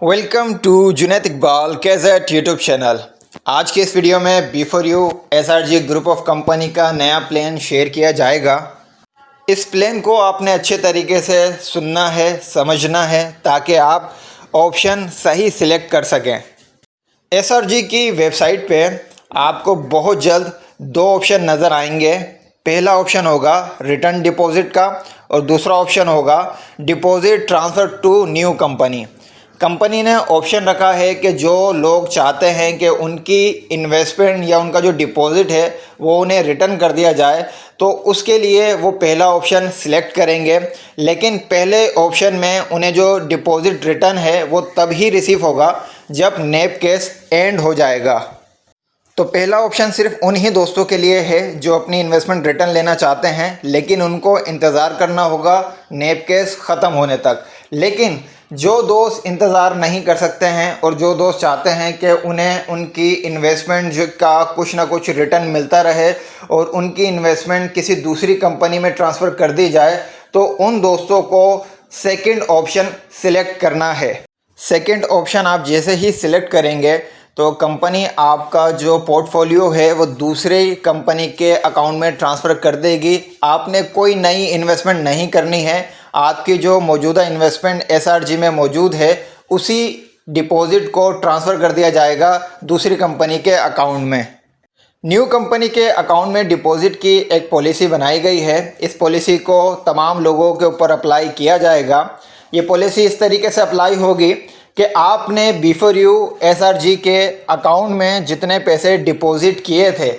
Welcome to Junaid Iqbal cassette YouTube channel. आज के इस वीडियो में B4U SRG group of company का नया प्लान शेयर किया जाएगा। इस प्लान को आपने अच्छे तरीके से सुनना है, समझना है, ताकि आप ऑप्शन सही सिलेक्ट कर सकें। SRG की वेबसाइट पे आपको बहुत जल्द दो ऑप्शन नज़र आएंगे। पहला ऑप्शन होगा रिटर्न डिपॉजिट का और दूसरा ऑप्शन होगा deposit transfer to new company. कंपनी ने ऑप्शन रखा है कि जो लोग चाहते हैं कि उनकी इन्वेस्टमेंट या उनका जो डिपॉज़िट है वो उन्हें रिटर्न कर दिया जाए, तो उसके लिए वो पहला ऑप्शन सिलेक्ट करेंगे। लेकिन पहले ऑप्शन में उन्हें जो डिपॉज़िट रिटर्न है वो तभी रिसीव होगा जब नैब केस एंड हो जाएगा। तो पहला ऑप्शन सिर्फ उन ही दोस्तों के लिए है जो अपनी इन्वेस्टमेंट रिटर्न लेना चाहते हैं, लेकिन उनको इंतज़ार करना होगा नैब केस ख़त्म होने तक। लेकिन जो दोस्त इंतज़ार नहीं कर सकते हैं और जो दोस्त चाहते हैं कि उन्हें उनकी इन्वेस्टमेंट का कुछ ना कुछ रिटर्न मिलता रहे और उनकी इन्वेस्टमेंट किसी दूसरी कंपनी में ट्रांसफ़र कर दी जाए, तो उन दोस्तों को सेकंड ऑप्शन सिलेक्ट करना है। सेकंड ऑप्शन आप जैसे ही सिलेक्ट करेंगे तो कंपनी आपका जो पोर्टफोलियो है वो दूसरे कंपनी के अकाउंट में ट्रांसफ़र कर देगी। आपने कोई नई इन्वेस्टमेंट नहीं करनी है। आपकी जो मौजूदा इन्वेस्टमेंट SRG में मौजूद है उसी डिपॉज़िट को ट्रांसफ़र कर दिया जाएगा दूसरी कंपनी के अकाउंट में। न्यू कंपनी के अकाउंट में डिपॉज़िट की एक पॉलिसी बनाई गई है। इस पॉलिसी को तमाम लोगों के ऊपर अप्लाई किया जाएगा। ये पॉलिसी इस तरीके से अप्लाई होगी कि आपने B4U SRG के अकाउंट में जितने पैसे डिपॉज़िट किए थे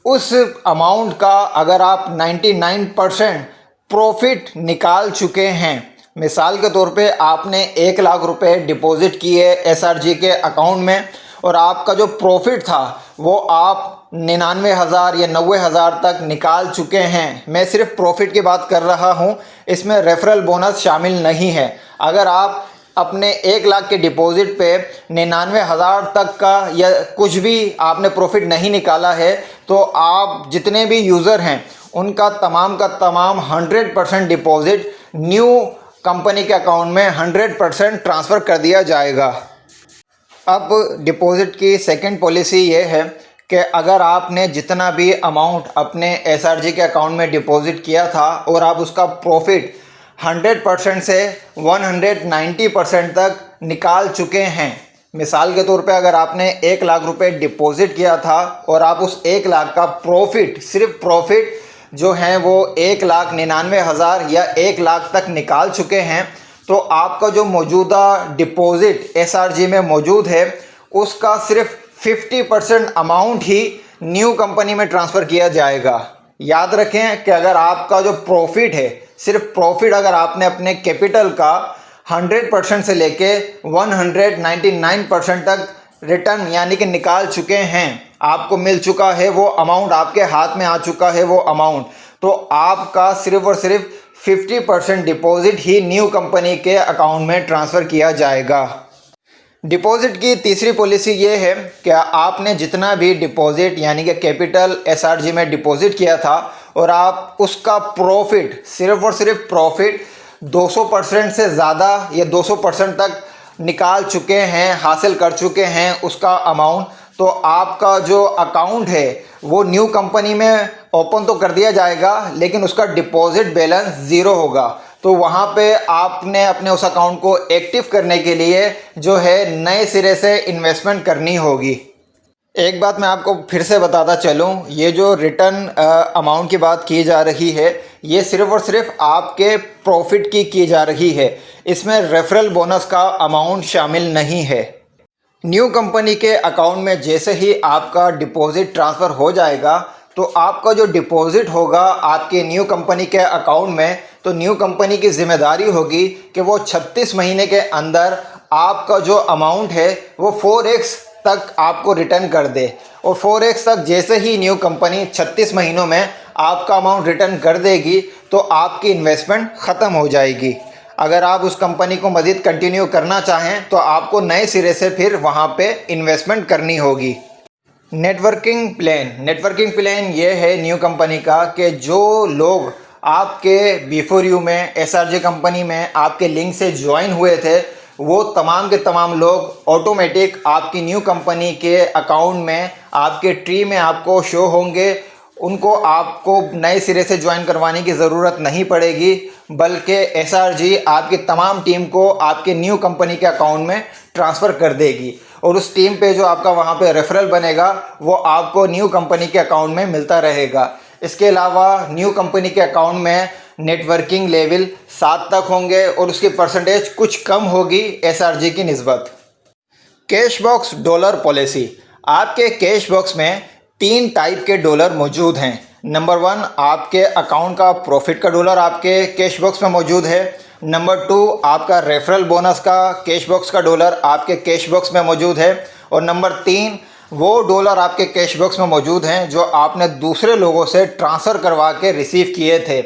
उस अमाउंट का अगर आप 99% प्रॉफिट निकाल चुके हैं, मिसाल के तौर पे आपने 1 लाख रुपए डिपॉज़िट किए SRG के अकाउंट में और आपका जो प्रॉफिट था वो आप 99,000 या 90,000 तक निकाल चुके हैं। मैं सिर्फ प्रॉफिट की बात कर रहा हूँ, इसमें रेफरल बोनस शामिल नहीं है। अगर आप अपने 1 लाख के डिपॉज़िट पे 99,000 तक का या कुछ भी आपने प्रॉफिट नहीं निकाला है, तो आप जितने भी यूज़र हैं उनका तमाम का तमाम 100% डिपॉज़िट न्यू कंपनी के अकाउंट में 100% ट्रांसफ़र कर दिया जाएगा। अब डिपॉज़िट की सेकंड पॉलिसी ये है कि अगर आपने जितना भी अमाउंट अपने SRG के अकाउंट में डिपॉज़िट किया था और आप उसका प्रॉफिट 100% से 190% तक निकाल चुके हैं, मिसाल के तौर पे अगर आपने 1 लाख रुपए डिपॉज़िट किया था और आप उस 1 लाख का प्रॉफिट, सिर्फ प्रॉफिट जो है वो 1,99,000 या 1 लाख तक निकाल चुके हैं, तो आपका जो मौजूदा डिपॉज़िट SRG में मौजूद है उसका सिर्फ 50% अमाउंट ही न्यू कंपनी में ट्रांसफ़र किया जाएगा। याद रखें कि अगर आपका जो प्रॉफिट है, सिर्फ प्रॉफिट अगर आपने अपने कैपिटल का 100% से लेके 199% तक रिटर्न यानी कि निकाल चुके हैं, आपको मिल चुका है वो अमाउंट, आपके हाथ में आ चुका है वो अमाउंट, तो आपका सिर्फ और सिर्फ 50% डिपॉज़िट ही न्यू कंपनी के अकाउंट में ट्रांसफ़र किया जाएगा। डिपॉज़िट की तीसरी पॉलिसी ये है कि आपने जितना भी डिपॉज़िट यानी कि कैपिटल SRG में डिपॉज़िट किया था और आप उसका प्रॉफिट, सिर्फ और सिर्फ प्रॉफिट 200% से ज़्यादा या 200% तक निकाल चुके हैं, हासिल कर चुके हैं उसका अमाउंट, तो आपका जो अकाउंट है वो न्यू कंपनी में ओपन तो कर दिया जाएगा लेकिन उसका डिपॉज़िट बैलेंस ज़ीरो होगा। तो वहाँ पे आपने अपने उस अकाउंट को एक्टिव करने के लिए जो है नए सिरे से इन्वेस्टमेंट करनी होगी। एक बात मैं आपको फिर से बताता चलूँ, ये जो रिटर्न अमाउंट की बात की जा रही है ये सिर्फ और सिर्फ आपके प्रॉफिट की जा रही है। इसमें रेफरल बोनस का अमाउंट शामिल नहीं है। न्यू कंपनी के अकाउंट में जैसे ही आपका डिपॉज़िट ट्रांसफ़र हो जाएगा तो आपका जो डिपॉज़िट होगा आपके न्यू कंपनी के अकाउंट में, तो न्यू कंपनी की ज़िम्मेदारी होगी कि वो 36 महीने के अंदर आपका जो अमाउंट है वो 4x तक आपको रिटर्न कर दे। और 4x तक जैसे ही न्यू कंपनी 36 महीनों में आपका अमाउंट रिटर्न कर देगी तो आपकी इन्वेस्टमेंट ख़त्म हो जाएगी। अगर आप उस कंपनी को मज़ीद कंटिन्यू करना चाहें तो आपको नए सिरे से फिर वहाँ पे इन्वेस्टमेंट करनी होगी। नेटवर्किंग प्लान ये है न्यू कंपनी का कि जो लोग आपके B4U में SRG कंपनी में आपके लिंक से ज्वाइन हुए थे वो तमाम के तमाम लोग ऑटोमेटिक आपकी न्यू कंपनी के अकाउंट में, आपके ट्री में आपको शो होंगे। उनको आपको नए सिरे से ज्वाइन करवाने की ज़रूरत नहीं पड़ेगी, बल्कि एसआरजी आपकी तमाम टीम को आपके न्यू कंपनी के अकाउंट में ट्रांसफ़र कर देगी और उस टीम पे जो आपका वहाँ पे रेफरल बनेगा वो आपको न्यू कंपनी के अकाउंट में मिलता रहेगा। इसके अलावा न्यू कंपनी के अकाउंट में नेटवर्किंग लेवल 7 तक होंगे और उसकी परसेंटेज कुछ कम होगी एसआरजी की निस्बत। Cash box dollar policy. आपके कैश बॉक्स में 3 टाइप के डॉलर मौजूद हैं। नंबर 1, आपके अकाउंट का प्रॉफिट का डॉलर आपके कैश बॉक्स में मौजूद है। नंबर 2, आपका रेफरल बोनस का कैश बॉक्स का डॉलर आपके कैश बॉक्स में मौजूद है। और नंबर 3, वो डॉलर आपके कैश बॉक्स में मौजूद हैं जो आपने दूसरे लोगों से ट्रांसफ़र करवा के रिसीव किए थे।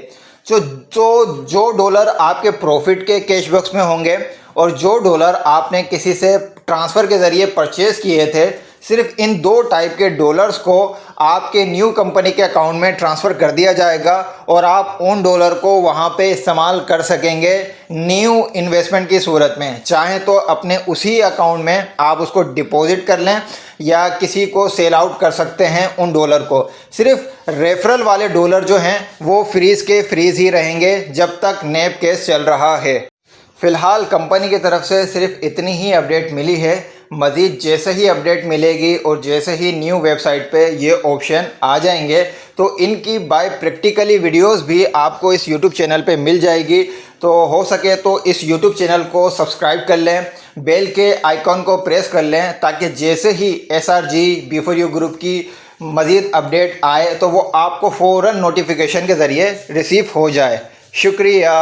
जो डॉलर आपके प्रॉफिट के कैश बॉक्स में होंगे और जो डॉलर आपने किसी से ट्रांसफ़र के ज़रिए परचेज़ किए थे, सिर्फ इन 2 टाइप के डॉलर्स को आपके न्यू कंपनी के अकाउंट में ट्रांसफ़र कर दिया जाएगा और आप उन डॉलर को वहाँ पे इस्तेमाल कर सकेंगे न्यू इन्वेस्टमेंट की सूरत में। चाहें तो अपने उसी अकाउंट में आप उसको डिपॉजिट कर लें या किसी को सेल आउट कर सकते हैं उन डॉलर को। सिर्फ रेफरल वाले डॉलर जो हैं वो फ्रीज़ के फ्रीज़ ही रहेंगे जब तक नैब केस चल रहा है। फ़िलहाल कंपनी की तरफ से सिर्फ इतनी ही अपडेट मिली है। मज़ीद जैसे ही अपडेट मिलेगी और जैसे ही न्यू वेबसाइट पे ये ऑप्शन आ जाएंगे तो इनकी बाय प्रैक्टिकली वीडियोस भी आपको इस यूट्यूब चैनल पे मिल जाएगी। तो हो सके तो इस यूट्यूब चैनल को सब्सक्राइब कर लें, बेल के आइकॉन को प्रेस कर लें ताकि जैसे ही एसआरजी B4U ग्रुप की मज़ीद अपडेट आए तो वो आपको फ़ौरन नोटिफिकेशन के ज़रिए रिसीव हो जाए। शुक्रिया।